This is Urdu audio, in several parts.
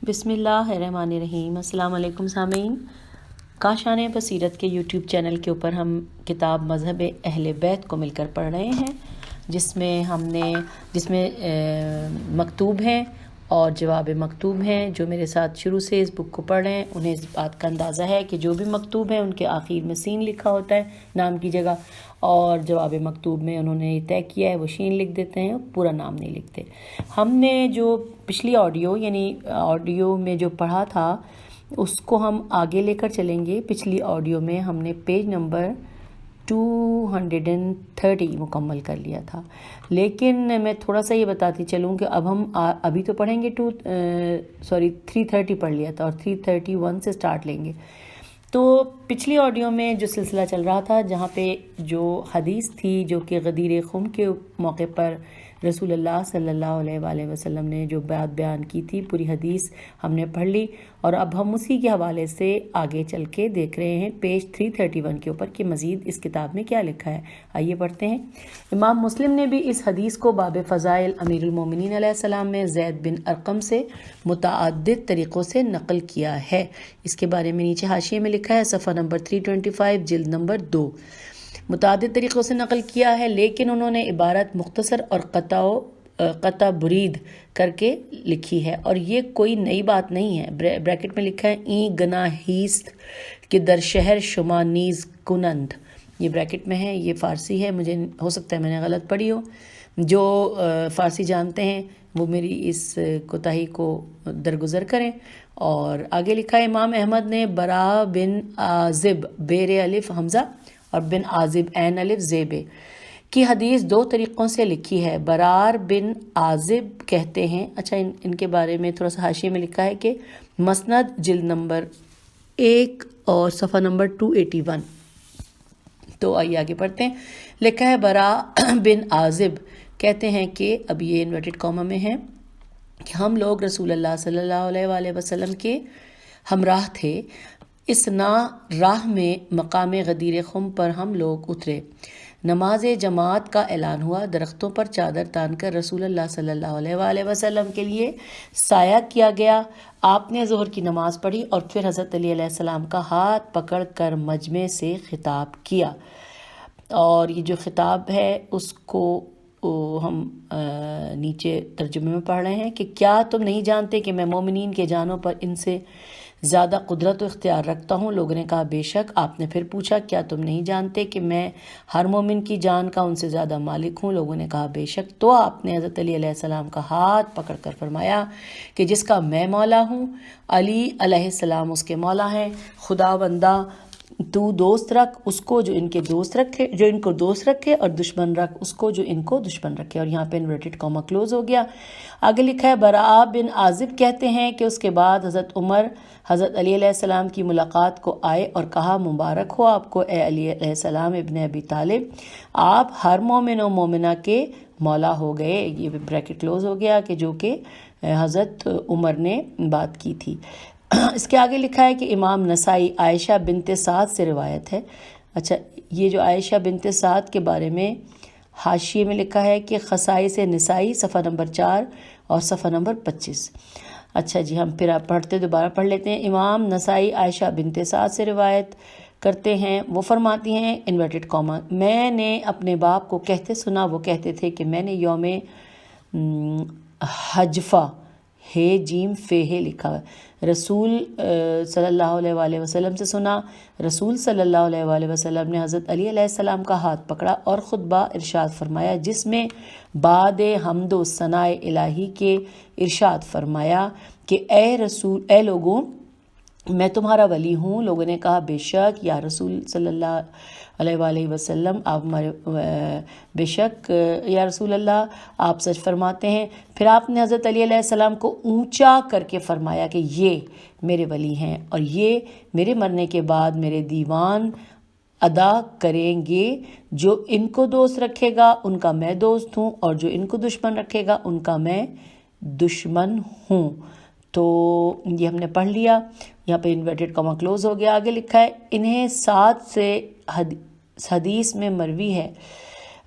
بسم اللہ الرحمن الرحیم۔ السلام علیکم سامعین، کاشان بصیرت کے یوٹیوب چینل کے اوپر ہم کتاب مذہب اہل بیت کو مل کر پڑھ رہے ہیں، جس میں مکتوب ہیں اور جواب مکتوب ہیں۔ جو میرے ساتھ شروع سے اس بک کو پڑھ رہے ہیں انہیں اس بات کا اندازہ ہے کہ جو بھی مکتوب ہیں ان کے آخر میں سین لکھا ہوتا ہے نام کی جگہ، اور جواب مکتوب میں انہوں نے طے کیا ہے وہ شین لکھ دیتے ہیں، پورا نام نہیں لکھتے۔ ہم نے جو پچھلی آڈیو میں جو پڑھا تھا اس کو ہم آگے لے کر چلیں گے۔ پچھلی آڈیو میں ہم نے پیج نمبر 230 مکمل کر لیا تھا، لیکن میں تھوڑا سا یہ بتاتی چلوں کہ اب ہم ابھی تو پڑھیں گے 330 پڑھ لیا تھا اور 331 سے سٹارٹ لیں گے۔ تو پچھلی آڈیو میں جو سلسلہ چل رہا تھا، جہاں پہ جو حدیث تھی جو کہ غدیر خم کے موقع پر رسول اللہ صلی اللہ علیہ وآلہ وسلم نے جو بات بیان کی تھی، پوری حدیث ہم نے پڑھ لی، اور اب ہم اسی کے حوالے سے آگے چل کے دیکھ رہے ہیں پیج 331 کے اوپر کہ مزید اس کتاب میں کیا لکھا ہے۔ آئیے پڑھتے ہیں۔ امام مسلم نے بھی اس حدیث کو باب فضائل امیر المومنین علیہ السلام میں زید بن ارقم سے متعدد طریقوں سے نقل کیا ہے۔ اس کے بارے میں نیچے حاشیے میں لکھا ہے، صفحہ نمبر 325، جلد نمبر 2۔ متعدد طریقوں سے نقل کیا ہے، لیکن انہوں نے عبارت مختصر اور قطع برید کر کے لکھی ہے، اور یہ کوئی نئی بات نہیں ہے۔ بریکٹ میں لکھا ہے این گناہیست کہ در شہر شما نیز کنند، یہ بریکٹ میں ہے، یہ فارسی ہے، مجھے ہو سکتا ہے میں نے غلط پڑھی ہو۔ جو فارسی جانتے ہیں وہ میری اس کوتاہی کو درگزر کریں۔ اور آگے لکھا ہے، امام احمد نے برا بن عازب بیر الف حمزہ اور بن عازب عین الف زیبے کی حدیث 2 طریقوں سے لکھی ہے۔ برار بن عازب کہتے ہیں، اچھا ان کے بارے میں تھوڑا سا حاشیے میں لکھا ہے کہ مسند جلد نمبر 1 اور صفحہ نمبر 281۔ تو آئیے آگے پڑھتے ہیں۔ لکھا ہے برا بن عازب کہتے ہیں کہ اب یہ انورٹڈ کاما میں ہے کہ ہم لوگ رسول اللہ صلی اللہ علیہ وآلہ وسلم کے ہمراہ تھے۔ اس راہ میں مقام غدیر خم پر ہم لوگ اترے، نماز جماعت کا اعلان ہوا، درختوں پر چادر تان کر رسول اللہ صلی اللہ علیہ وآلہ وسلم کے لیے سایہ کیا گیا۔ آپ نے ظہر کی نماز پڑھی اور پھر حضرت علی علیہ السلام کا ہاتھ پکڑ کر مجمع سے خطاب کیا، اور یہ جو خطاب ہے اس کو ہم نیچے ترجمے میں پڑھ رہے ہیں کہ کیا تم نہیں جانتے کہ میں مومنین کے جانوں پر ان سے زیادہ قدرت و اختیار رکھتا ہوں؟ لوگوں نے کہا بے شک۔ آپ نے پھر پوچھا کیا تم نہیں جانتے کہ میں ہر مومن کی جان کا ان سے زیادہ مالک ہوں؟ لوگوں نے کہا بے شک۔ تو آپ نے حضرت علی علیہ السلام کا ہاتھ پکڑ کر فرمایا کہ جس کا میں مولا ہوں، علی علیہ السلام اس کے مولا ہیں۔ خدا بندہ تو دوست رکھ اس کو جو ان کے دوست رکھے، جو ان کو دوست رکھے، اور دشمن رکھ اس کو جو ان کو دشمن رکھے۔ اور یہاں پہ انورٹڈ کاما کلوز ہو گیا۔ آگے لکھا ہے برا بن عازب کہتے ہیں کہ اس کے بعد حضرت عمر حضرت علی علیہ السلام کی ملاقات کو آئے اور کہا مبارک ہو آپ کو اے علی علیہ السلام ابن ابی طالب، آپ ہر مومن و مومنہ کے مولا ہو گئے۔ یہ بریکٹ کلوز ہو گیا کہ جو کہ حضرت عمر نے بات کی تھی۔ اس کے آگے لکھا ہے کہ امام نسائی عائشہ بنت سعد سے روایت ہے۔ اچھا، یہ جو عائشہ بنت سعد کے بارے میں حاشیے میں لکھا ہے کہ خصائص نسائی صفحہ نمبر 4 اور صفحہ نمبر 25۔ اچھا جی، ہم پھر دوبارہ پڑھ لیتے ہیں۔ امام نسائی عائشہ بنت سعد سے روایت کرتے ہیں، وہ فرماتی ہیں انورٹڈ کاما، میں نے اپنے باپ کو کہتے سنا، وہ کہتے تھے کہ میں نے یوم حجفہ ہے جیم فے ہے لکھا ہے، رسول صلی اللہ علیہ وآلہ وسلم سے سنا۔ رسول صلی اللہ علیہ وآلہ وسلم نے حضرت علی علیہ السلام کا ہاتھ پکڑا اور خطبہ ارشاد فرمایا، جس میں بعد حمد و ثناء الہی کے ارشاد فرمایا کہ اے لوگوں میں تمہارا ولی ہوں۔ لوگوں نے کہا بے شک یا رسول صلی اللہ علیہ وآلہ وسلم، آپ ہمارے بے شک یا رسول اللہ آپ سچ فرماتے ہیں۔ پھر آپ نے حضرت علی علیہ السلام کو اونچا کر کے فرمایا کہ یہ میرے ولی ہیں، اور یہ میرے مرنے کے بعد میرے دیوان ادا کریں گے۔ جو ان کو دوست رکھے گا ان کا میں دوست ہوں، اور جو ان کو دشمن رکھے گا ان کا میں دشمن ہوں۔ تو یہ ہم نے پڑھ لیا، یہاں پہ انورٹڈ کاما کلوز ہو گیا۔ آگے لکھا ہے انہیں 7 سے حدیث میں مروی ہے۔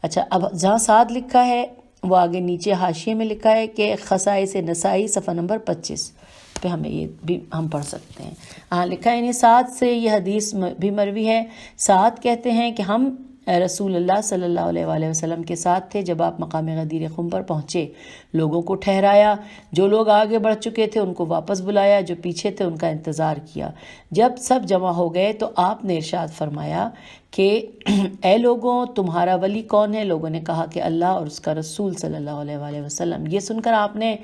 اچھا، اب جہاں 7 لکھا ہے وہ آگے نیچے حاشیے میں لکھا ہے کہ خصائص نسائی صفحہ نمبر 25۔ پہ ہمیں یہ بھی ہم پڑھ سکتے ہیں. ہاں لکھا ہے یعنی سعد سے یہ حدیث بھی مروی ہے. سعد کہتے ہیں کہ ہم رسول اللہ صلی اللہ علیہ وآلہ وسلم کے ساتھ تھے جب آپ مقام غدیر خم پر پہنچے. لوگوں کو ٹھہرایا، جو لوگ آگے بڑھ چکے تھے ان کو واپس بلایا، جو پیچھے تھے ان کا انتظار کیا. جب سب جمع ہو گئے تو آپ نے ارشاد فرمایا کہ اے لوگوں تمہارا ولی کون ہے؟ لوگوں نے کہا کہ اللہ اور اس کا رسول صلی اللہ علیہ وآلہ وسلم. یہ سن کر آپ نے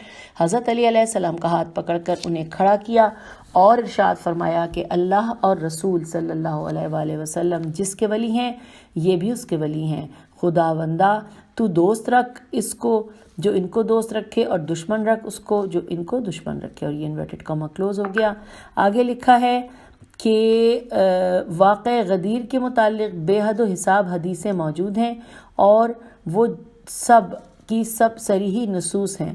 حضرت علی علیہ السلام کا ہاتھ پکڑ کر انہیں کھڑا کیا اور ارشاد فرمایا کہ اللہ اور رسول صلی اللہ علیہ وآلہ وسلم جس کے ولی ہیں یہ بھی اس کے ولی ہیں. خداوندہ تو دوست رکھ اس کو جو ان کو دوست رکھے اور دشمن رکھ اس کو جو ان کو دشمن رکھے. اور یہ انورٹڈ کاما کلوز ہو گیا. آگے لکھا ہے کہ واقع غدیر کے متعلق بے حد و حساب حدیثیں موجود ہیں اور وہ سب کی سب صریحی نصوص ہیں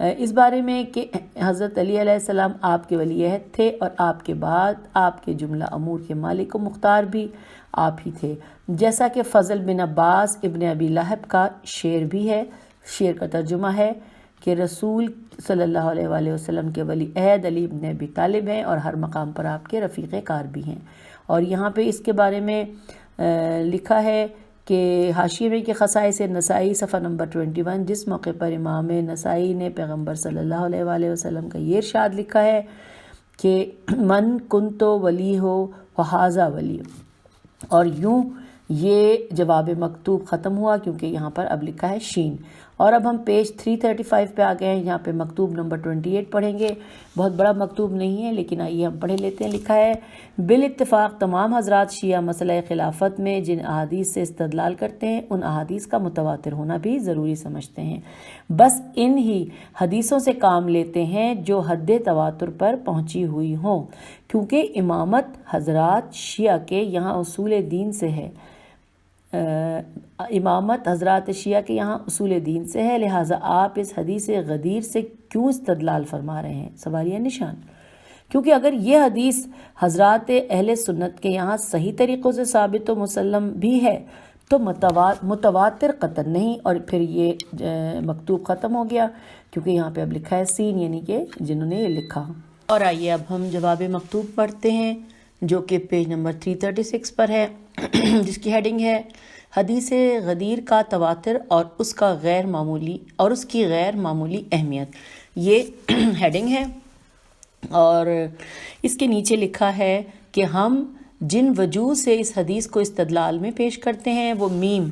اس بارے میں کہ حضرت علی علیہ السلام آپ کے ولی عہد تھے اور آپ کے بعد آپ کے جملہ امور کے مالک و مختار بھی آپ ہی تھے. جیسا کہ فضل بن عباس ابن ابی لہب کا شعر بھی ہے. شعر کا ترجمہ ہے کہ رسول صلی اللہ علیہ وآلہ وسلم کے ولی عہد علی ابن ابی طالب ہیں اور ہر مقام پر آپ کے رفیق کار بھی ہیں. اور یہاں پہ اس کے بارے میں لکھا ہے کہ حاشیے میں کہ خصائص نسائی صفحہ نمبر 21 جس موقع پر امام نسائی نے پیغمبر صلی اللہ علیہ وآلہ وسلم کا یہ ارشاد لکھا ہے کہ من کنتو ولی ہو وہذا ولی. اور یوں یہ جواب مکتوب ختم ہوا کیونکہ یہاں پر اب لکھا ہے شین. اور اب ہم پیج 335 پہ آ گئے ہیں. یہاں پہ مکتوب نمبر 28 پڑھیں گے. بہت بڑا مکتوب نہیں ہے لیکن آئیے ہم پڑھے لیتے ہیں. لکھا ہے بالاتفاق تمام حضرات شیعہ مسئلہ خلافت میں جن احادیث سے استدلال کرتے ہیں ان احادیث کا متواتر ہونا بھی ضروری سمجھتے ہیں. بس ان ہی حدیثوں سے کام لیتے ہیں جو حد تواتر پر پہنچی ہوئی ہوں کیونکہ امامت حضرات شیعہ کے یہاں اصول دین سے ہے. امامت حضرات شیعہ کے یہاں اصول دین سے ہے، لہٰذا آپ اس حدیث غدیر سے کیوں استدلال فرما رہے ہیں؟ سوالیہ نشان. کیونکہ اگر یہ حدیث حضرات اہل سنت کے یہاں صحیح طریقوں سے ثابت و مسلم بھی ہے تو متواتر قطعاً نہیں. اور پھر یہ مکتوب ختم ہو گیا کیونکہ یہاں پہ اب لکھا ہے سین یعنی کہ جنہوں نے یہ لکھا. اور آئیے اب ہم جواب مکتوب پڑھتے ہیں جو کہ پیج نمبر 336 پر ہے جس کی ہیڈنگ ہے حدیث غدیر کا تواتر اور اس کی غیر معمولی اہمیت. یہ ہیڈنگ ہے اور اس کے نیچے لکھا ہے کہ ہم جن وجوہ سے اس حدیث کو استدلال میں پیش کرتے ہیں وہ میم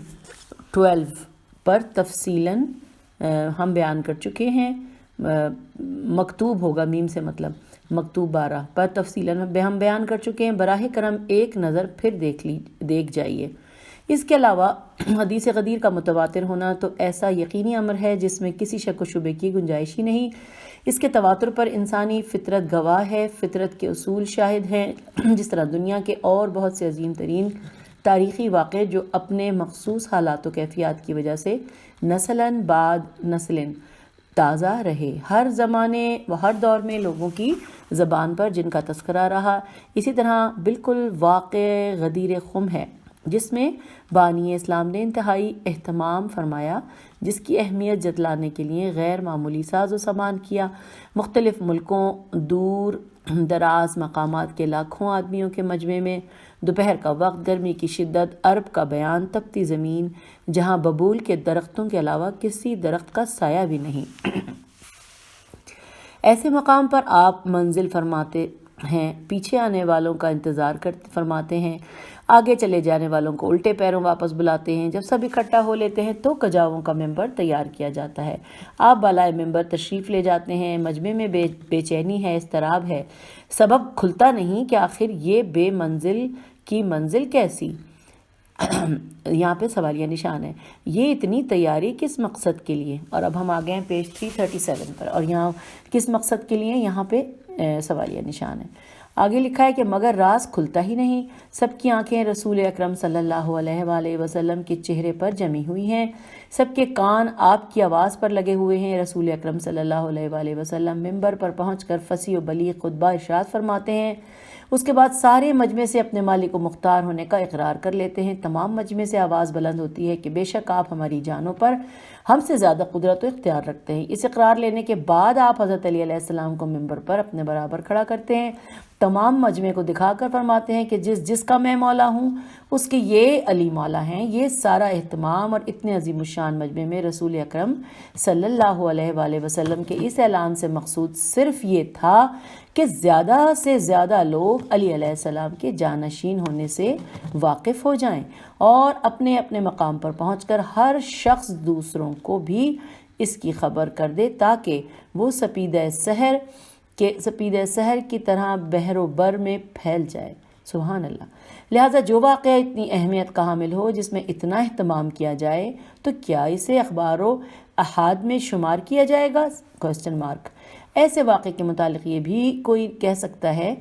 12 پر تفصیلاً ہم بیان کر چکے ہیں. مکتوب ہوگا میم سے مطلب مکتوب 12 پر تفصیلاً ہم بیان کر چکے ہیں. براہ کرم ایک نظر پھر دیکھ جائیے. اس کے علاوہ حدیث غدیر کا متواتر ہونا تو ایسا یقینی امر ہے جس میں کسی شک و شبے کی گنجائش ہی نہیں. اس کے تواتر پر انسانی فطرت گواہ ہے، فطرت کے اصول شاہد ہیں. جس طرح دنیا کے اور بہت سے عظیم ترین تاریخی واقعے جو اپنے مخصوص حالات و کیفیات کی وجہ سے نسلاً بعد نسلیں تازہ رہے، ہر زمانے و ہر دور میں لوگوں کی زبان پر جن کا تذکرہ رہا، اسی طرح بالکل واقع غدیر خم ہے جس میں بانی اسلام نے انتہائی اہتمام فرمایا، جس کی اہمیت جتلانے کے لیے غیر معمولی ساز و سامان کیا. مختلف ملکوں، دور دراز مقامات کے لاکھوں آدمیوں کے مجمع میں دوپہر کا وقت، گرمی کی شدت، عرب کا بیان، تپتی زمین جہاں ببول کے درختوں کے علاوہ کسی درخت کا سایہ بھی نہیں، ایسے مقام پر آپ منزل فرماتے ہیں، پیچھے آنے والوں کا انتظار فرماتے ہیں، آگے چلے جانے والوں کو الٹے پیروں واپس بلاتے ہیں. جب سب اکٹھا ہو لیتے ہیں تو کجاووں کا ممبر تیار کیا جاتا ہے. آپ بالائے ممبر تشریف لے جاتے ہیں. مجمع میں بے چینی ہے، اضطراب ہے، سبب کھلتا نہیں کہ آخر یہ بے منزل کی منزل کیسی. یہاں پہ سوالیہ نشان ہے. یہ اتنی تیاری کس مقصد کے لیے؟ اور اب ہم آ گئے ہیں پیج 337 پر اور یہاں کس مقصد کے لیے یہاں پہ سوالیہ نشان ہے. آگے لکھا ہے کہ مگر راز کھلتا ہی نہیں، سب کی آنکھیں رسول اکرم صلی اللہ علیہ وآلہ وسلم کے چہرے پر جمی ہوئی ہیں، سب کے کان آپ کی آواز پر لگے ہوئے ہیں۔ رسول اکرم صلی اللہ علیہ وآلہ وسلم ممبر پر پہنچ کر فصیح و بلیغ خطبہ ارشاد فرماتے ہیں، اس کے بعد سارے مجمع سے اپنے مالک و مختار ہونے کا اقرار کر لیتے ہیں۔ تمام مجمع سے آواز بلند ہوتی ہے کہ بے شک آپ ہماری جانوں پر ہم سے زیادہ قدرت و اختیار رکھتے ہیں۔ اس اقرار لینے کے بعد آپ حضرت علی علیہ السلام کو ممبر پر اپنے برابر کھڑا کرتے ہیں، تمام مجمع کو دکھا کر فرماتے ہیں کہ جس کا میں مولا ہوں اس کے یہ علی مولا ہیں۔ یہ سارا اہتمام اور اتنے عظیم الشان مجمع میں رسول اکرم صلی اللہ علیہ وآلہ وسلم کے اس اعلان سے مقصود صرف یہ تھا کہ زیادہ سے زیادہ لوگ علی علیہ السلام کے جانشین ہونے سے واقف ہو جائیں اور اپنے اپنے مقام پر پہنچ کر ہر شخص دوسروں کو بھی اس کی خبر کر دے تاکہ وہ سپیدہ سحر کی طرح بحر و بر میں پھیل جائے۔ سبحان اللہ۔ لہٰذا جو واقعہ اتنی اہمیت کا حامل ہو، جس میں اتنا اہتمام کیا جائے، تو کیا اسے اخبار و احاد میں شمار کیا جائے گا؟ ایسے واقعے کے متعلق یہ بھی کوئی کہہ سکتا ہے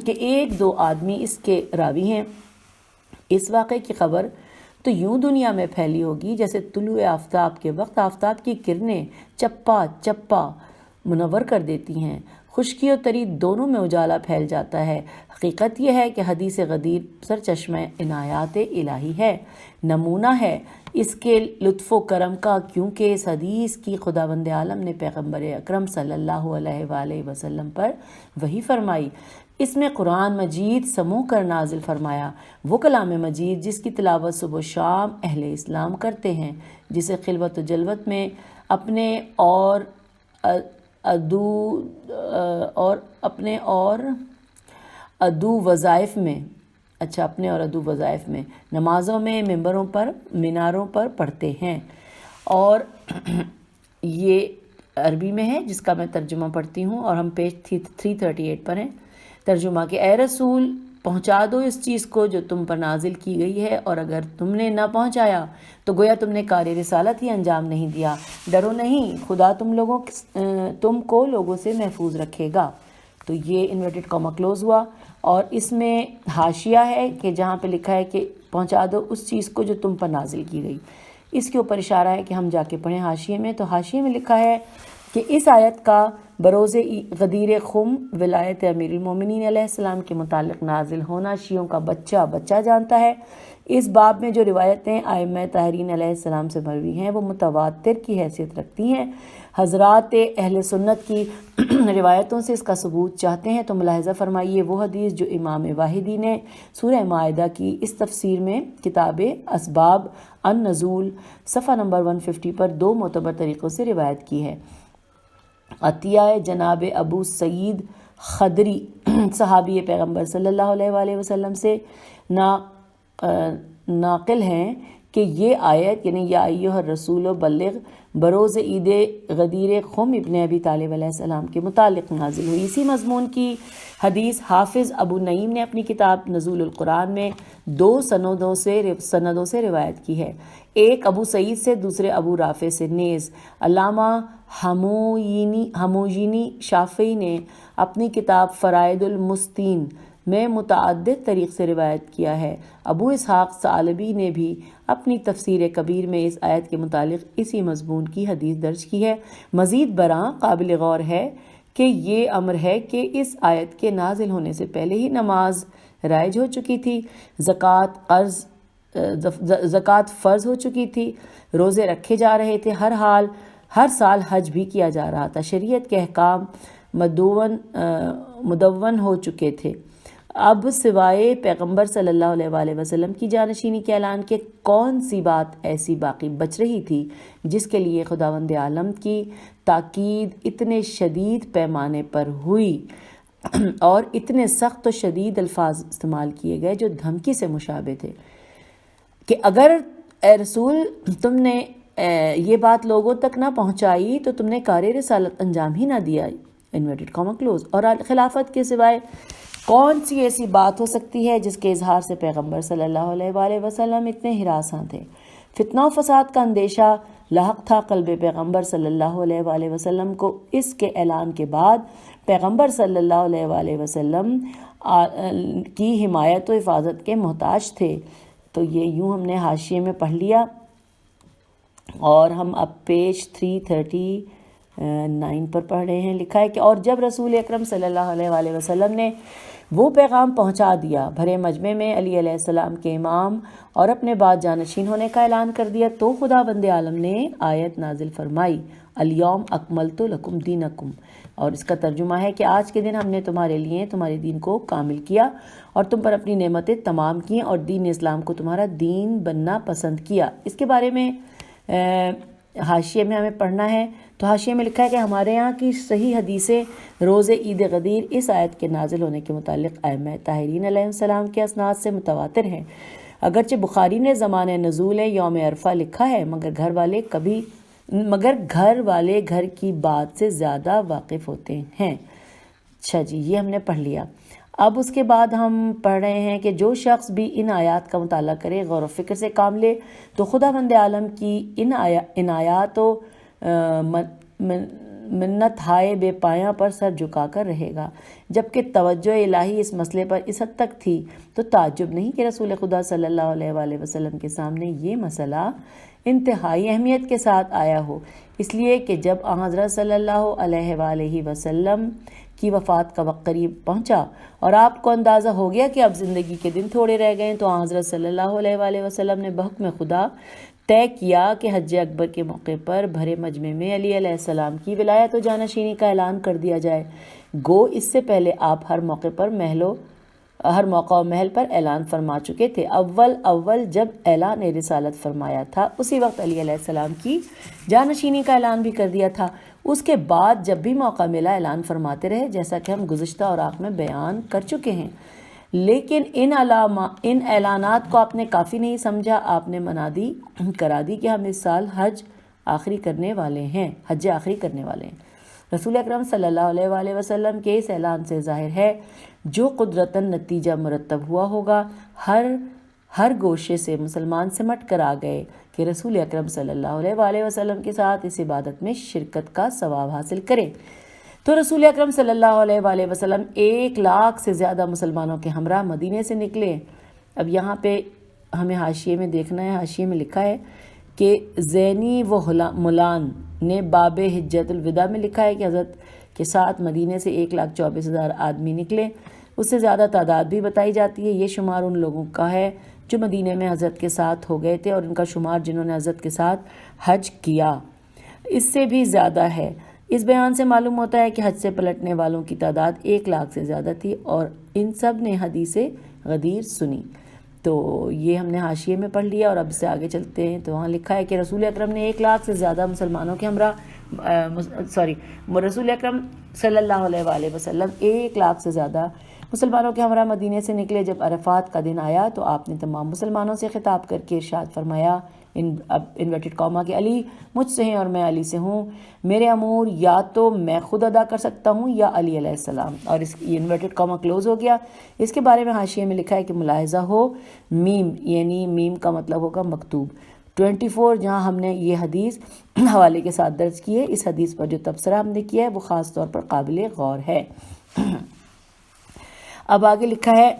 کہ ایک دو آدمی اس کے راوی ہیں، اس واقعے کی خبر تو یوں دنیا میں پھیلی ہوگی جیسے طلوع آفتاب کے وقت آفتاب کی کرنیں چپا چپا منور کر دیتی ہیں، خشکی و تری دونوں میں اجالا پھیل جاتا ہے۔ حقیقت یہ ہے کہ حدیث غدیر سرچشمہ عنایات الہی ہے، نمونہ ہے اس کے لطف و کرم کا، کیونکہ اس حدیث کی خداوند عالم نے پیغمبر اکرم صلی اللہ علیہ وآلہ وسلم پر وحی فرمائی۔ اس میں قرآن مجید سمو کر نازل فرمایا، وہ کلام مجید جس کی تلاوت صبح و شام اہل اسلام کرتے ہیں، جسے خلوت و جلوت میں اپنے اور ادو وظائف میں نمازوں میں ممبروں پر میناروں پر پڑھتے ہیں۔ اور یہ عربی میں ہے جس کا میں ترجمہ پڑھتی ہوں، اور ہم پیج 338 پر ہیں۔ ترجمہ کہ اے رسول پہنچا دو اس چیز کو جو تم پر نازل کی گئی ہے، اور اگر تم نے نہ پہنچایا تو گویا تم نے کار رسالت ہی انجام نہیں دیا۔ ڈرو نہیں، خدا تم کو لوگوں سے محفوظ رکھے گا۔ تو یہ انورٹڈ کاما کلوز ہوا، اور اس میں حاشیہ ہے کہ جہاں پہ لکھا ہے کہ پہنچا دو اس چیز کو جو تم پر نازل کی گئی، اس کے اوپر اشارہ ہے کہ ہم جا کے پڑھیں حاشیے میں۔ تو حاشیے میں لکھا ہے کہ اس آیت کا بروز غدیر خم ولایت امیر المومنین علیہ السلام کے متعلق نازل ہونا شیعوں کا بچہ جانتا ہے۔ اس باب میں جو روایتیں ائمہ طاہرین علیہ السلام سے مروی ہیں وہ متواتر کی حیثیت رکھتی ہیں۔ حضرات اہل سنت کی روایتوں سے اس کا ثبوت چاہتے ہیں تو ملاحظہ فرمائیے وہ حدیث جو امام واحدی نے سورہ مائدہ کی اس تفسیر میں کتاب اسباب النزول صفحہ نمبر 150 پر دو معتبر طریقوں سے روایت کی ہے۔ عطیہ جناب ابو سعید خدری صحابی پیغمبر صلی اللہ علیہ وآلہ وسلم سے ناقل ہیں کہ یہ آیت یعنی یا ایھا الرسول بلغ بروز عید غدیر خم ابن ابی طالب علیہ السلام کے متعلق نازل ہوئی۔ اسی مضمون کی حدیث حافظ ابو نعیم نے اپنی کتاب نزول القرآن میں دو سندوں سے روایت کی ہے، ایک ابو سعید سے، دوسرے ابو رافع سے۔ نیز علامہ ہموجینی شافعی نے اپنی کتاب فرائد المستین میں متعدد طریق سے روایت کیا ہے۔ ابو اسحاق ثعلبی نے بھی اپنی تفسیر کبیر میں اس آیت کے متعلق اسی مضمون کی حدیث درج کی ہے۔ مزید برآں قابل غور ہے کہ یہ امر ہے کہ اس آیت کے نازل ہونے سے پہلے ہی نماز رائج ہو چکی تھی، زکوٰۃ فرض ہو چکی تھی، روزے رکھے جا رہے تھے، ہر سال حج بھی کیا جا رہا تھا، شریعت کے احکام مدون ہو چکے تھے۔ اب سوائے پیغمبر صلی اللہ علیہ وآلہ وسلم کی جانشینی کے اعلان کے کون سی بات ایسی باقی بچ رہی تھی جس کے لیے خداوند عالم کی تاکید اتنے شدید پیمانے پر ہوئی اور اتنے سخت و شدید الفاظ استعمال کیے گئے جو دھمکی سے مشابہ تھے کہ اگر اے رسول تم نے یہ بات لوگوں تک نہ پہنچائی تو تم نے کار رسالت انجام ہی نہ دیا، انورٹڈ کاما کلوز۔ اور خلافت کے سوائے کون سی ایسی بات ہو سکتی ہے جس کے اظہار سے پیغمبر صلی اللہ علیہ وآلہ وسلم اتنے ہراساں تھے؟ فتنہ و فساد کا اندیشہ لاحق تھا قلب پیغمبر صلی اللہ علیہ وآلہ وسلم کو۔ اس کے اعلان کے بعد پیغمبر صلی اللہ علیہ وآلہ وسلم کی حمایت و حفاظت کے محتاج تھے۔ تو یہ یوں ہم نے حاشیے میں پڑھ لیا، اور ہم اب پیج 339 پر پڑھ رہے ہیں۔ لکھا ہے کہ اور جب رسول اکرم صلی اللہ علیہ وآلہ وسلم نے وہ پیغام پہنچا دیا، بھرے مجمع میں علی علیہ السلام کے امام اور اپنے بعد جانشین ہونے کا اعلان کر دیا، تو خدا بند عالم نے آیت نازل فرمائی، الیوم اکملت لکم دینکم، اور اس کا ترجمہ ہے کہ آج کے دن ہم نے تمہارے لیے تمہارے دین کو کامل کیا اور تم پر اپنی نعمتیں تمام کیں اور دین اسلام کو تمہارا دین بننا پسند کیا۔ اس کے بارے میں حاشیے میں ہمیں پڑھنا ہے۔ تو حاشیے میں لکھا ہے کہ ہمارے یہاں کی صحیح حدیثیں روز عید غدیر اس آیت کے نازل ہونے کے متعلق ائمہ طاہرین علیہ السلام کے اسناد سے متواتر ہیں۔ اگرچہ بخاری نے زمانۂ نزول یوم عرفہ لکھا ہے، مگر گھر والے گھر کی بات سے زیادہ واقف ہوتے ہیں۔ اچھا جی، یہ ہم نے پڑھ لیا۔ اب اس کے بعد ہم پڑھ رہے ہیں کہ جو شخص بھی ان آیات کا مطالعہ کرے، غور و فکر سے کام لے، تو خدا بند عالم کی ان آیات و منت ہائے بے پایاں پر سر جھکا کر رہے گا۔ جبکہ توجہ الہی اس مسئلے پر اس حد تک تھی تو تعجب نہیں کہ رسول خدا صلی اللہ علیہ وآلہ وسلم کے سامنے یہ مسئلہ انتہائی اہمیت کے ساتھ آیا ہو، اس لیے کہ جب حضرت صلی اللہ علیہ وآلہ وسلم کی وفات کا وقت قریب پہنچا اور آپ کو اندازہ ہو گیا کہ اب زندگی کے دن تھوڑے رہ گئے، تو حضرت صلی اللہ علیہ وآلہ وسلم نے بحکم خدا طے کیا کہ حج اکبر کے موقع پر بھرے مجمع میں علی علیہ السلام کی ولایت و جانشینی کا اعلان کر دیا جائے۔ گو اس سے پہلے آپ ہر موقع و محل پر اعلان فرما چکے تھے۔ اول جب اعلان رسالت فرمایا تھا، اسی وقت علی علیہ السلام کی جانشینی کا اعلان بھی کر دیا تھا۔ اس کے بعد جب بھی موقع ملا اعلان فرماتے رہے، جیسا کہ ہم گزشتہ اوراق میں بیان کر چکے ہیں۔ لیکن ان اعلانات کو آپ نے کافی نہیں سمجھا۔ آپ نے منادی کرا دی کہ ہم اس سال حج آخری کرنے والے ہیں۔ رسول اکرم صلی اللہ علیہ وآلہ وسلم کے اس اعلان سے ظاہر ہے جو قدرتاً نتیجہ مرتب ہوا ہوگا، ہر گوشے سے مسلمان سمٹ کر آ گئے کہ رسول اکرم صلی اللہ علیہ وآلہ وسلم کے ساتھ اس عبادت میں شرکت کا ثواب حاصل کریں۔ تو رسول اکرم صلی اللہ علیہ وآلہ وسلم 1 لاکھ سے زیادہ مسلمانوں کے ہمراہ مدینے سے نکلے۔ اب یہاں پہ ہمیں حاشیے میں دیکھنا ہے، حاشیے میں لکھا ہے کہ زینی و ملان نے باب حجت الوداع میں لکھا ہے کہ حضرت کے ساتھ مدینے سے 1,24,000 آدمی نکلے۔ اس سے زیادہ تعداد بھی بتائی جاتی ہے۔ یہ شمار ان لوگوں کا ہے جو مدینے میں حضرت کے ساتھ ہو گئے تھے، اور ان کا شمار جنہوں نے حضرت کے ساتھ حج کیا اس سے بھی زیادہ ہے۔ اس بیان سے معلوم ہوتا ہے کہ حج سے پلٹنے والوں کی تعداد 1 لاکھ سے زیادہ تھی، اور ان سب نے حدیث غدیر سنی۔ تو یہ ہم نے حاشیے میں پڑھ لیا، اور اب سے آگے چلتے ہیں۔ تو وہاں لکھا ہے کہ رسول اکرم نے 1 لاکھ سے زیادہ مسلمانوں کے رسول اکرم صلی اللہ علیہ وآلہ وسلم 1 لاکھ سے زیادہ مسلمانوں کے ہمراہ مدینے سے نکلے۔ جب عرفات کا دن آیا تو آپ نے تمام مسلمانوں سے خطاب کر کے ارشاد فرمایا، انورٹڈ کاما کہ علی مجھ سے ہیں اور میں علی سے ہوں، میرے امور یا تو میں خود ادا کر سکتا ہوں یا علی علیہ السلام، اور اس انورٹڈ کاما کلوز ہو گیا۔ اس کے بارے میں حاشیے میں لکھا ہے کہ ملاحظہ ہو، میم یعنی میم کا مطلب ہوگا مکتوب 24، جہاں ہم نے یہ حدیث حوالے کے ساتھ درج کی ہے۔ اس حدیث پر جو تبصرہ ہم نے کیا ہے وہ خاص طور پر قابل غور ہے۔ اب آگے لکھا ہے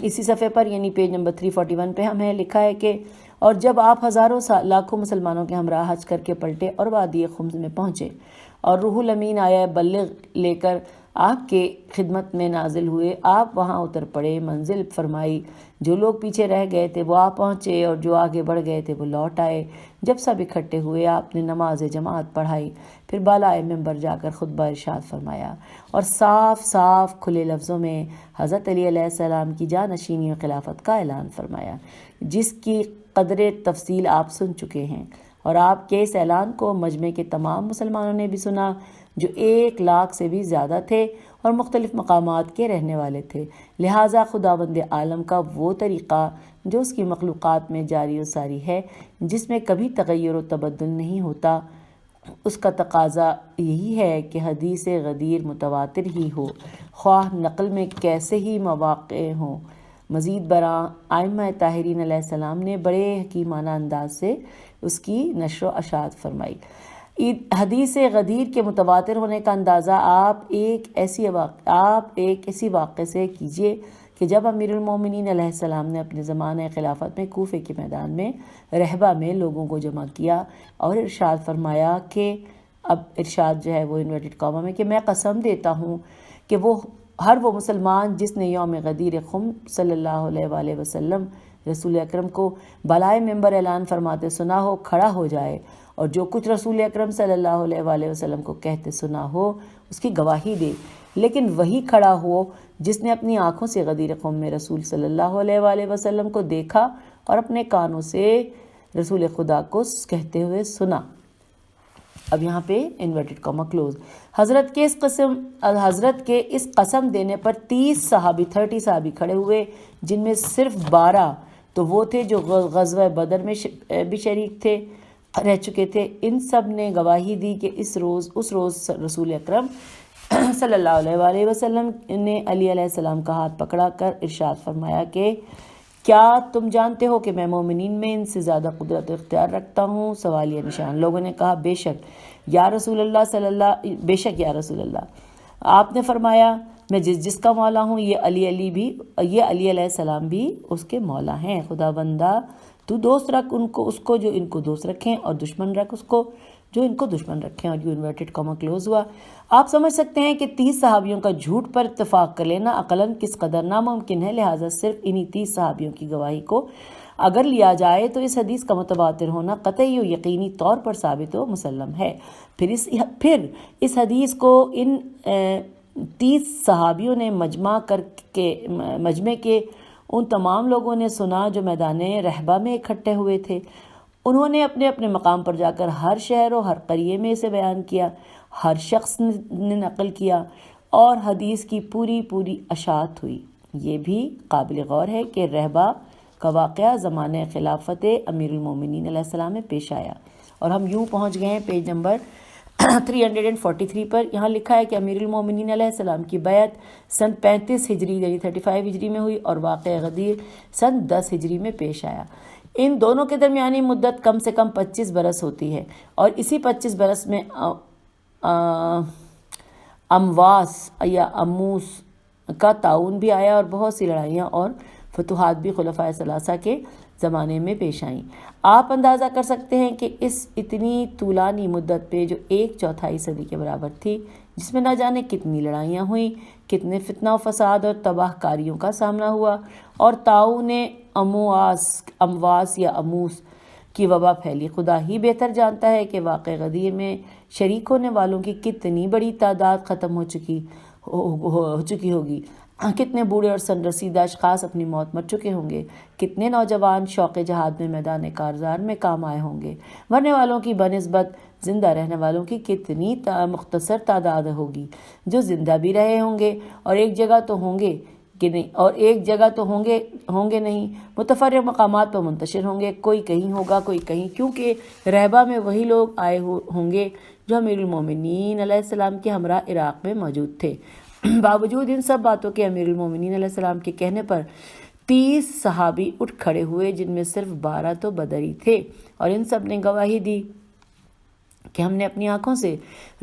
اسی صفحے پر، یعنی پیج نمبر 341 پہ ہمیں لکھا ہے کہ اور جب آپ ہزاروں لاکھوں مسلمانوں کے ہمراہ حج کر کے پلٹے اور وادی خمس میں پہنچے، اور روح الامین آیا بلغ لے کر آپ کے خدمت میں نازل ہوئے، آپ وہاں اتر پڑے، منزل فرمائی، جو لوگ پیچھے رہ گئے تھے وہ آ پہنچے اور جو آگے بڑھ گئے تھے وہ لوٹ آئے۔ جب سب اکٹھے ہوئے آپ نے نماز جماعت پڑھائی، پھر بالائے منبر جا کر خطبہ ارشاد فرمایا اور صاف صاف کھلے لفظوں میں حضرت علی علیہ السلام کی جانشینی و خلافت کا اعلان فرمایا، جس کی قدر تفصیل آپ سن چکے ہیں، اور آپ کے اس اعلان کو مجمع کے تمام مسلمانوں نے بھی سنا جو 1 لاکھ سے بھی زیادہ تھے اور مختلف مقامات کے رہنے والے تھے۔ لہٰذا خداوند عالم کا وہ طریقہ جو اس کی مخلوقات میں جاری و ساری ہے، جس میں کبھی تغیر و تبدل نہیں ہوتا، اس کا تقاضا یہی ہے کہ حدیث غدیر متواتر ہی ہو، خواہ نقل میں کیسے ہی مواقع ہوں، مزید برآں ائمہ طاہرین علیہ السلام نے بڑے حکیمانہ انداز سے اس کی نشر و اشاعت فرمائی۔ حدیث غدیر کے متواتر ہونے کا اندازہ آپ ایک ایسی واقعے سے کیجئے کہ جب امیر المومنین علیہ السلام نے اپنے زمانہ خلافت میں کوفے کے میدان میں رہبہ میں لوگوں کو جمع کیا اور ارشاد فرمایا کہ اب ارشاد جو ہے وہ انورٹڈ کاما میں کہ میں قسم دیتا ہوں کہ ہر وہ مسلمان جس نے یوم غدیر خم صلی اللہ علیہ وآلہ وسلم رسول اکرم کو بالائے ممبر اعلان فرماتے سنا ہو کھڑا ہو جائے، اور جو کچھ رسول اکرم صلی اللہ علیہ وآلہ وسلم کو کہتے سنا ہو اس کی گواہی دے، لیکن وہی کھڑا ہو جس نے اپنی آنکھوں سے غدیر قوم میں رسول صلی اللہ علیہ وآلہ وسلم کو دیکھا اور اپنے کانوں سے رسول خدا کو کہتے ہوئے سنا۔ اب یہاں پہ انورٹڈ کاما کلوز۔ حضرت کے اس قسم دینے پر 30 صحابی کھڑے ہوئے، جن میں صرف 12 تو وہ تھے جو غزوہ بدر میں بھی شریک رہ چکے تھے۔ ان سب نے گواہی دی کہ اس روز رسول اکرم صلی اللہ علیہ وآلہ وسلم نے علی علیہ السلام کا ہاتھ پکڑا کر ارشاد فرمایا کہ کیا تم جانتے ہو کہ میں مومنین میں ان سے زیادہ قدرت اختیار رکھتا ہوں؟ سوالیہ نشان۔ لوگوں نے کہا بے شک یا رسول اللہ۔ آپ نے فرمایا میں جس کا مولا ہوں یہ علی علیہ السلام بھی اس کے مولا ہیں۔ خدا بندہ تو دوست رکھ اس کو جو ان کو دوست رکھیں، اور دشمن رکھ اس کو جو ان کو دشمن رکھیں۔ اور یو انورٹڈ کاما کلوز ہوا۔ آپ سمجھ سکتے ہیں کہ 30 صحابیوں کا جھوٹ پر اتفاق کر لینا عقلاً کس قدر ناممکن ہے، لہٰذا صرف انہی 30 صحابیوں کی گواہی کو اگر لیا جائے تو اس حدیث کا متواتر ہونا قطعی و یقینی طور پر ثابت و مسلم ہے۔ پھر اس حدیث کو ان 30 صحابیوں نے مجمع کے ان تمام لوگوں نے سنا جو میدان رہبہ میں اکٹھے ہوئے تھے۔ انہوں نے اپنے اپنے مقام پر جا کر ہر شہر و ہر قریے میں اسے بیان کیا، ہر شخص نے نقل کیا اور حدیث کی پوری اشاعت ہوئی۔ یہ بھی قابل غور ہے کہ رہبہ کا واقعہ زمانہ خلافت امیر المومنین علیہ السلام میں پیش آیا، اور ہم یوں پہنچ گئے ہیں پیج نمبر 343 پر۔ یہاں لکھا ہے کہ امیر المومنین علیہ السلام کی بیعت سن 35 ہجری یعنی 35 ہجری میں ہوئی، اور واقعہ غدیر سن 10 ہجری میں پیش آیا۔ ان دونوں کے درمیانی مدت کم سے کم 25 برس ہوتی ہے، اور اسی 25 برس میں امواس یا اموس کا تعاون بھی آیا، اور بہت سی لڑائیاں اور فتوحات بھی خلفائے ثلاثہ کے زمانے میں پیش آئیں۔ آپ اندازہ کر سکتے ہیں کہ اس اتنی طولانی مدت پہ جو 1/4 صدی کے برابر تھی، جس میں نہ جانے کتنی لڑائیاں ہوئیں، کتنے فتنہ و فساد اور تباہ کاریوں کا سامنا ہوا، اور تعاون امواس یا اموس کی وبا پھیلی۔ خدا ہی بہتر جانتا ہے کہ واقع غدیر میں شریک ہونے والوں کی کتنی بڑی تعداد ختم ہو چکی ہوگی، کتنے بوڑھے اور سن رسیدہ اشخاص اپنی موت مر چکے ہوں گے، کتنے نوجوان شوق جہاد میں میدان کارزار میں کام آئے ہوں گے، مرنے والوں کی بنسبت زندہ رہنے والوں کی کتنی مختصر تعداد ہوگی جو زندہ بھی رہے ہوں گے، اور ایک جگہ تو ہوں گے نہیں، متفرق مقامات پر منتشر ہوں گے، کوئی کہیں ہوگا کوئی کہیں، کیونکہ رہبہ میں وہی لوگ آئے ہوں گے جو امیر المومنین علیہ السلام کے ہمراہ عراق میں موجود تھے۔ باوجود ان سب باتوں کے امیر المومنین علیہ السلام کے کہنے پر 30 صحابی اٹھ کھڑے ہوئے، جن میں صرف 12 تو بدری تھے، اور ان سب نے گواہی دی کہ ہم نے اپنی آنکھوں سے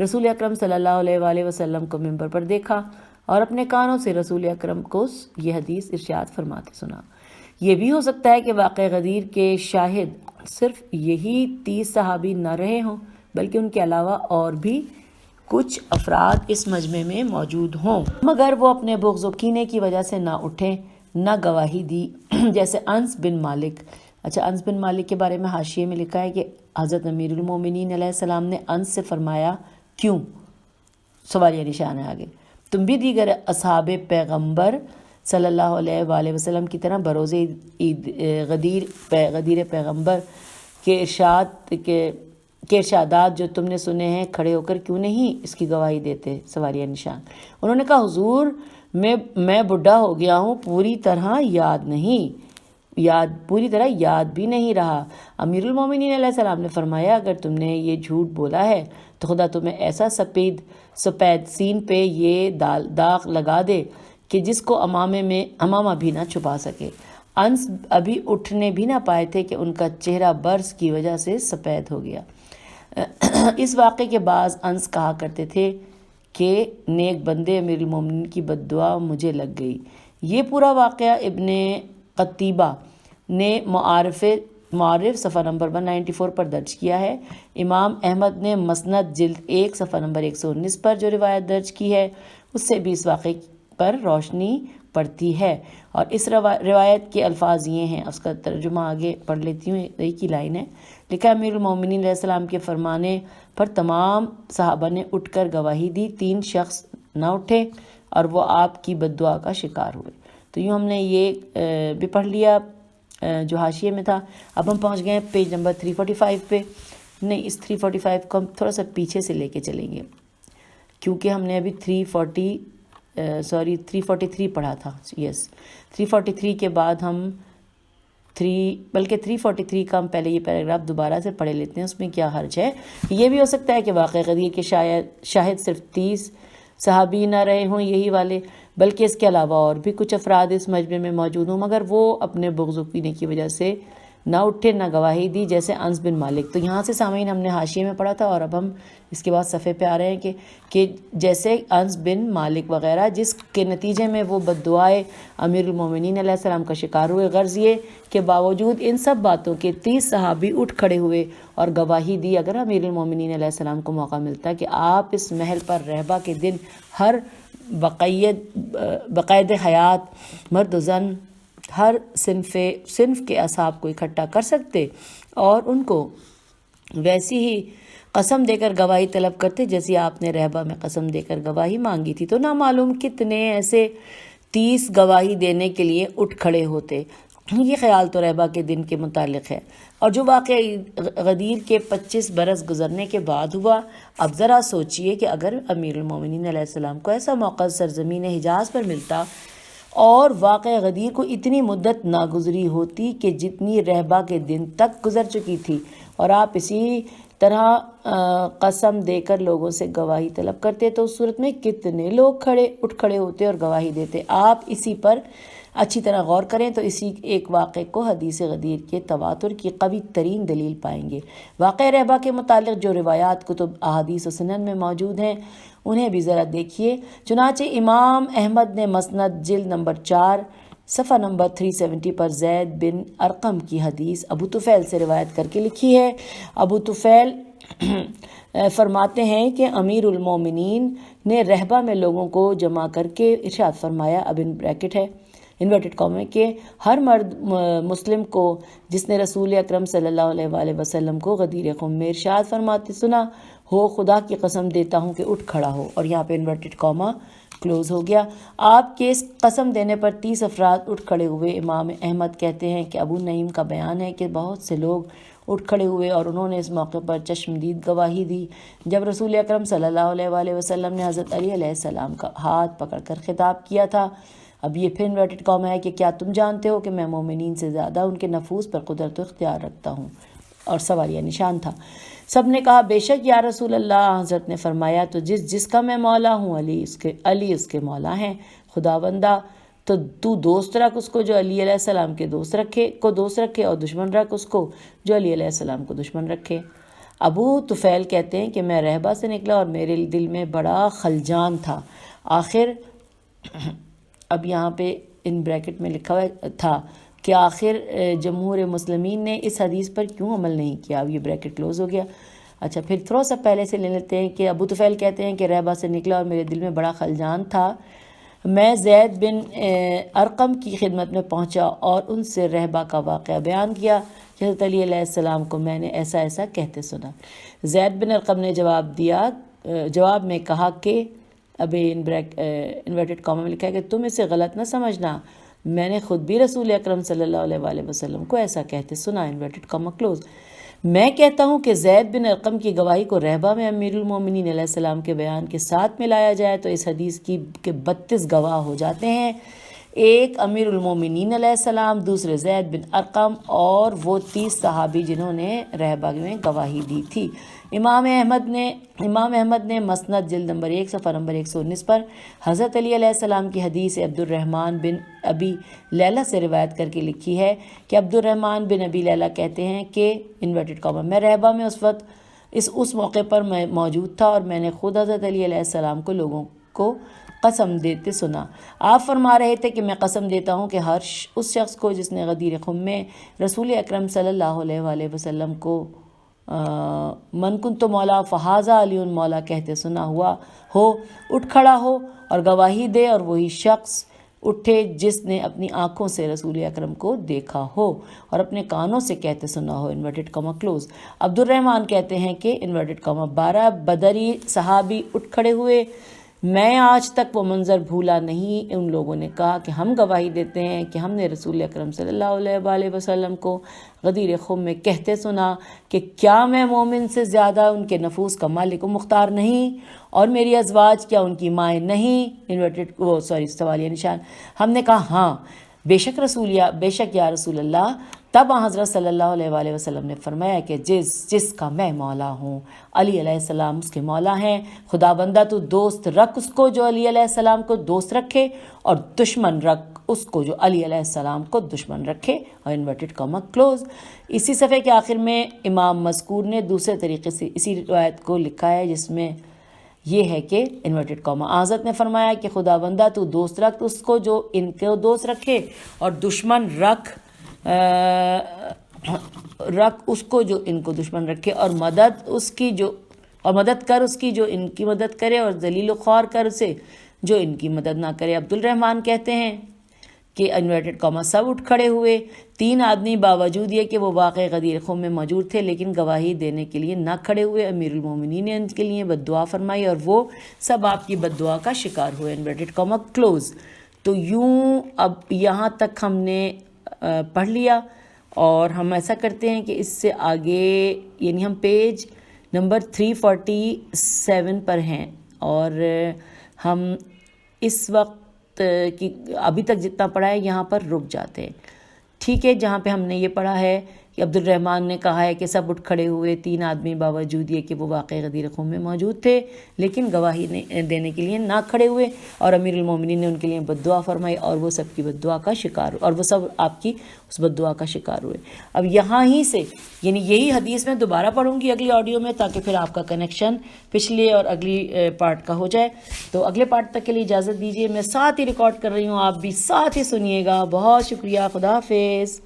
رسول اکرم صلی اللہ علیہ وآلہ وسلم کو منبر پر دیکھا اور اپنے کانوں سے رسول اکرم کو یہ حدیث ارشاد فرماتے سنا۔ یہ بھی ہو سکتا ہے کہ واقع غدیر کے شاہد صرف یہی 30 صحابی نہ رہے ہوں، بلکہ ان کے علاوہ اور بھی کچھ افراد اس مجمع میں موجود ہوں، مگر وہ اپنے بغض و کینے کی وجہ سے نہ اٹھیں، نہ گواہی دی، جیسے انس بن مالک۔ انس بن مالک کے بارے میں حاشیے میں لکھا ہے کہ حضرت امیر المومنین علیہ السلام نے انس سے فرمایا کیوں؟ سوالیہ نشان ہے آگے۔ تم بھی دیگر اصحاب پیغمبر صلی اللہ علیہ وآلہ وسلم کی طرح بروز غدیر پیغمبر کے ارشادات جو تم نے سنے ہیں کھڑے ہو کر کیوں نہیں اس کی گواہی دیتے؟ سوالیہ نشان۔ انہوں نے کہا حضور میں بڈھا ہو گیا ہوں، پوری طرح یاد بھی نہیں رہا۔ امیر المومنین علیہ السلام نے فرمایا اگر تم نے یہ جھوٹ بولا ہے تو خدا تمہیں ایسا سپید سین پہ یہ داغ لگا دے کہ جس کو امامہ بھی نہ چھپا سکے۔ انس ابھی اٹھنے بھی نہ پائے تھے کہ ان کا چہرہ برس کی وجہ سے سفید ہو گیا۔ اس واقعے کے بعد انس کہا کرتے تھے کہ نیک بندے امیر المومنین کی بد دعا مجھے لگ گئی۔ یہ پورا واقعہ ابن قتیبہ نے معارف صفحہ نمبر 194 پر درج کیا ہے۔ امام احمد نے مسند جلد 1 صفحہ نمبر 119 پر جو روایت درج کی ہے اس سے بھی اس واقعے پر روشنی پڑتی ہے، اور اس روایت کے الفاظ یہ ہیں، اس کا ترجمہ آگے پڑھ لیتی ہوں، ایک ہی لائن ہے۔ لکھا امیر المومنین علیہ السلام کے فرمانے پر تمام صحابہ نے اٹھ کر گواہی دی، 3 شخص نہ اٹھے اور وہ آپ کی بد دعا کا شکار ہوئے۔ تو یوں ہم نے یہ بھی پڑھ لیا جو حاشیے میں تھا۔ اب ہم پہنچ گئے ہیں پیج نمبر 345 پہ۔ نہیں، اس 345 کو ہم تھوڑا سا پیچھے سے لے کے چلیں گے، کیونکہ ہم نے ابھی 343 پڑھا تھا۔ یس 343 کے بعد ہم 343 کا ہم پہلے یہ پیراگراف دوبارہ سے پڑھ لیتے ہیں، اس میں کیا حرج ہے۔ یہ بھی ہو سکتا ہے کہ واقعہ غدیر کے شاہد صرف 30 صحابی نہ رہے ہوں یہی والے، بلکہ اس کے علاوہ اور بھی کچھ افراد اس مجمع میں موجود ہوں، مگر وہ اپنے بغض و کینے کی وجہ سے نہ اٹھے نہ گواہی دی، جیسے انس بن مالک۔ تو یہاں سے سامعین ہم نے حاشیے میں پڑھا تھا، اور اب ہم اس کے بعد صفحے پہ آ رہے ہیں کہ جیسے انس بن مالک وغیرہ جس کے نتیجے میں وہ بد دعائے امیر المومنین علیہ السلام کا شکار ہوئے، غرض یہ کہ باوجود ان سب باتوں کے 30 صحابی اٹھ کھڑے ہوئے اور گواہی دی۔ اگر امیر المومنین علیہ السلام کو موقع ملتا کہ آپ اس محل پر رہبہ کے دن ہر بقید حیات مرد و زن ہر صنف کے اصحاب کو اکٹھا کر سکتے اور ان کو ویسی ہی قسم دے کر گواہی طلب کرتے جیسی آپ نے رہبہ میں قسم دے کر گواہی مانگی تھی، تو نہ معلوم کتنے ایسے 30 گواہی دینے کے لیے اٹھ کھڑے ہوتے۔ یہ خیال تو رہبہ کے دن کے متعلق ہے، اور جو واقعہ غدیر کے 25 برس گزرنے کے بعد ہوا۔ اب ذرا سوچئے کہ اگر امیر المومنین علیہ السلام کو ایسا موقع سرزمین حجاز پر ملتا اور واقعہ غدیر کو اتنی مدت نہ گزری ہوتی کہ جتنی رہبہ کے دن تک گزر چکی تھی، اور آپ اسی طرح قسم دے کر لوگوں سے گواہی طلب کرتے، تو اس صورت میں کتنے لوگ اٹھ کھڑے ہوتے اور گواہی دیتے۔ آپ اسی پر اچھی طرح غور کریں تو اسی ایک واقعے کو حدیث غدیر کے تواتر کی قوی ترین دلیل پائیں گے۔ واقعہ رہبہ کے متعلق جو روایات کتب احادیث و سنن میں موجود ہیں انہیں بھی ذرا دیکھیے۔ چنانچہ امام احمد نے مسند جلد نمبر 4 صفحہ نمبر 370 پر زید بن ارقم کی حدیث ابو طفیل سے روایت کر کے لکھی ہے۔ ابو طفیل فرماتے ہیں کہ امیر المومنین نے رہبہ میں لوگوں کو جمع کر کے ارشاد فرمایا، اب ان بریکٹ ہے انورٹڈ کامے، کہ ہر مرد مسلم کو جس نے رسول اکرم صلی اللہ علیہ وآلہ وسلم کو غدیر قوم میں ارشاد فرماتے سنا ہو، خدا کی قسم دیتا ہوں کہ اٹھ کھڑا ہو، اور یہاں پہ انورٹڈ کاما کلوز ہو گیا۔ آپ کے اس قسم دینے پر 30 افراد اٹھ کھڑے ہوئے۔ امام احمد کہتے ہیں کہ ابو نعیم کا بیان ہے کہ بہت سے لوگ اٹھ کھڑے ہوئے اور انہوں نے اس موقع پر چشمدید گواہی دی جب رسول اکرم صلی اللہ علیہ وآلہ وسلم نے حضرت علی علیہ السلام کا ہاتھ پکڑ کر خطاب کیا تھا۔ اب یہ پھر انورٹڈ کاما ہے کہ کیا تم جانتے ہو کہ میں مومنین سے زیادہ ان کے نفوس پر قدرت و اختیار رکھتا ہوں، اور سوالیہ نشان تھا۔ سب نے کہا بے شک یا رسول اللہ۔ حضرت نے فرمایا تو جس کا میں مولا ہوں علی اس کے مولا ہیں۔ خداوندہ تو دوست رکھ اس کو جو علی علیہ السلام کے دوست رکھے اور دشمن رکھ اس کو جو علی علیہ السلام کو دشمن رکھے۔ ابو طفیل کہتے ہیں کہ میں رہبہ سے نکلا اور میرے دل میں بڑا خلجان تھا۔ آخر اب یہاں پہ ان بریکٹ میں لکھا ہوا تھا کہ آخر جمہور مسلمین نے اس حدیث پر کیوں عمل نہیں کیا۔ اب یہ بریکٹ کلوز ہو گیا۔ اچھا، پھر تھوڑا سا پہلے سے لے لیتے ہیں کہ ابو طفیل کہتے ہیں کہ رہبہ سے نکلا اور میرے دل میں بڑا خلجان تھا۔ میں زید بن ارقم کی خدمت میں پہنچا اور ان سے رہبہ کا واقعہ بیان کیا۔ حضرت علی علیہ السلام کو میں نے ایسا ایسا کہتے سنا۔ زید بن ارقم نے جواب میں کہا کہ ابھی انورٹڈ کاما میں لکھا ہے کہ تم اسے غلط نہ سمجھنا، میں نے خود بھی رسول اکرم صلی اللہ علیہ وآلہ وسلم کو ایسا کہتے سنا۔ Inverted comma close. میں کہتا ہوں کہ زید بن ارقم کی گواہی کو رہبہ میں امیر المومنین علیہ السلام کے بیان کے ساتھ ملایا جائے تو اس حدیث کی کہ 32 گواہ ہو جاتے ہیں۔ ایک امیر المومنین علیہ السلام، دوسرے زید بن ارقم، اور وہ 30 صحابی جنہوں نے رہبہ میں گواہی دی تھی۔ امام احمد نے مسند جلد نمبر 1 صفحہ نمبر 119 پر حضرت علی علیہ السلام کی حدیث عبد الرحمن بن ابی لیلہ سے روایت کر کے لکھی ہے کہ عبد الرحمن بن ابی لیلہ کہتے ہیں کہ انورٹڈ کاما میں رہبہ میں اس موقع پر میں موجود تھا اور میں نے خود حضرت علی علیہ السلام کو لوگوں کو قسم دیتے سنا۔ آپ فرما رہے تھے کہ میں قسم دیتا ہوں کہ ہر اس شخص کو جس نے غدیر خم میں رسول اکرم صلی اللہ علیہ وآلہ وسلم کو من کنت مولا فہذا علی مولا کہتے سنا ہوا ہو، اٹھ کھڑا ہو اور گواہی دے، اور وہی شخص اٹھے جس نے اپنی آنکھوں سے رسول اکرم کو دیکھا ہو اور اپنے کانوں سے کہتے سنا ہو، انورٹڈ کاما کلوز۔ عبد الرحمن کہتے ہیں کہ انورٹڈ کاما 12 بدری صحابی اٹھ کھڑے ہوئے، میں آج تک وہ منظر بھولا نہیں۔ ان لوگوں نے کہا کہ ہم گواہی دیتے ہیں کہ ہم نے رسول اکرم صلی اللہ علیہ وآلہ وسلم کو غدیر خم میں کہتے سنا کہ کیا میں مومن سے زیادہ ان کے نفوس کا مالک و مختار نہیں، اور میری ازواج کیا ان کی مائیں نہیں؟ سوالیہ نشان۔ ہم نے کہا ہاں، بے شک یا رسول اللہ۔ تب حضرت صلی اللہ علیہ وآلہ وسلم نے فرمایا کہ جس کا میں مولا ہوں، علی علیہ السلام اس کے مولا ہیں، خدا بندہ تو دوست رکھ اس کو جو علی علیہ السلام کو دوست رکھے، اور دشمن رکھ اس کو جو علی علیہ السلام کو دشمن رکھے، اور انورٹڈ کاما کلوز۔ اسی صفحے کے آخر میں امام مذکور نے دوسرے طریقے سے اسی روایت کو لکھا ہے، جس میں یہ ہے کہ انورٹڈ کاما حضرت نے فرمایا کہ خدا بندہ تو دوست رکھ اس کو جو ان کو دوست رکھے، اور دشمن رکھ اس کو جو ان کو دشمن رکھے، اور مدد کر اس کی جو ان کی مدد کرے، اور ذلیل و خوار کر اسے جو ان کی مدد نہ کرے۔ عبد الرحمن کہتے ہیں کہ انورٹڈ کاما سب اٹھ کھڑے ہوئے، 3 آدمی باوجود یہ کہ وہ واقع غدیر خم میں موجود تھے لیکن گواہی دینے کے لیے نہ کھڑے ہوئے۔ امیر المومنین نے ان کے لیے بد دعا فرمائی اور وہ سب آپ کی بد دعا کا شکار ہوئے، انورٹڈ کاما کلوز۔ تو یوں اب یہاں تک ہم نے پڑھ لیا، اور ہم ایسا کرتے ہیں کہ اس سے آگے یعنی ہم پیج نمبر 347 پر ہیں، اور ہم اس وقت کی ابھی تک جتنا پڑھا ہے یہاں پر رک جاتے ہیں، ٹھیک ہے؟ جہاں پہ ہم نے یہ پڑھا ہے کہ عبد الرحمن نے کہا ہے کہ سب اٹھ کھڑے ہوئے، 3 آدمی باوجود یہ کہ وہ واقع غدیر خم میں موجود تھے لیکن گواہی دینے کے لیے نہ کھڑے ہوئے، اور امیر المومنین نے ان کے لیے بد دعا فرمائی اور وہ سب کی بد دعا کا شکار ہوئے، اور وہ سب آپ کی اس بد دعا کا شکار ہوئے۔ اب یہاں ہی سے یعنی یہی حدیث میں دوبارہ پڑھوں گی اگلی آڈیو میں، تاکہ پھر آپ کا کنیکشن پچھلے اور اگلی پارٹ کا ہو جائے۔ تو اگلے پارٹ تک کے لیے اجازت دیجیے، میں ساتھ ہی ریکارڈ کر رہی ہوں، آپ بھی ساتھ ہی سنیے گا۔ بہت شکریہ، خدا حافظ۔